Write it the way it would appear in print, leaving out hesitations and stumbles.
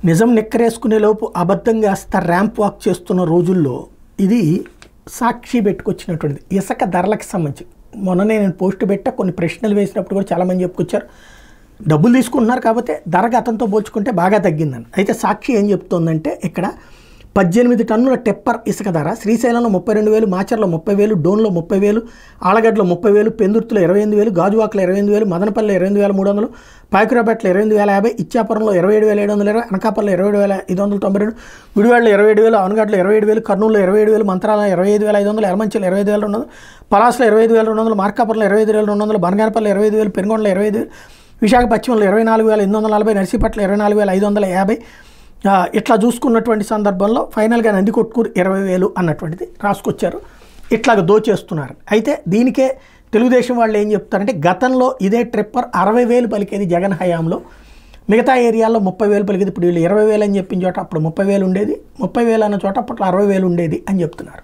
నిజం నిక్కరేసుకునే లోపు అబద్ధం కాస్త ర్యాంప్ వాక్ చేస్తున్న రోజుల్లో ఇది సాక్షి పెట్టుకొచ్చినటువంటిది ఇసుక ధరలకు సంబంధించి. మొన్ననే నేను పోస్ట్ పెట్టా, కొన్ని ప్రశ్నలు వేసినప్పుడు కూడా చాలామంది చెప్పుకొచ్చారు డబ్బులు తీసుకుంటున్నారు కాబట్టి ధర గతంతో పోల్చుకుంటే బాగా తగ్గిందని. అయితే సాక్షి ఏం చెప్తోందంటే ఇక్కడ 18 టన్నుల టెప్పర్ ఇసుక ధర శ్రీశైలంలో 32,000, మాచర్లో 30,000, డోన్లో 30,000, ఆలగడ్డలో 30,000, పెందుర్తిలో 28,000, గాజువాకలో 28,000, మదనపల్లిలో 28,300, పాయకురాపేటలో 28,050, ఇచ్చాపురంలో 27,720, అనకాపల్లిలో 27,592, గుడివాడలో 27,000, అవనగడ్డలో 27,000, కర్నూలులో 27,000, మంత్రాలలో 25,500, ఎలమంచిలో 25,200, పలాసలో 25,200, మార్కాపురంలో 25,200, బనగానపల్లిలో 25,000, పెనుగొండలో 25,000, విశాఖ పశ్చిమంలో 24,840, నర్సీపట్ల 24,550. ఇట్లా చూసుకున్నటువంటి సందర్భంలో ఫైనల్గా నందికొట్కూరు 20,000 అన్నటువంటిది రాసుకొచ్చారు. ఇట్లాగ దోచేస్తున్నారు. అయితే దీనికే తెలుగుదేశం వాళ్ళు ఏం చెప్తారంటే గతంలో ఇదే ట్రిప్పర్ 60,000 పలికేది జగన్ హయాంలో, మిగతా ఏరియాల్లో 30,000 పలికేది. ఇప్పుడు వీళ్ళు 20,000 అని చెప్పిన చోట అప్పుడు 30,000 ఉండేది, 30,000 అన్న చోట అప్పట్లో 60,000 ఉండేది అని చెప్తున్నారు.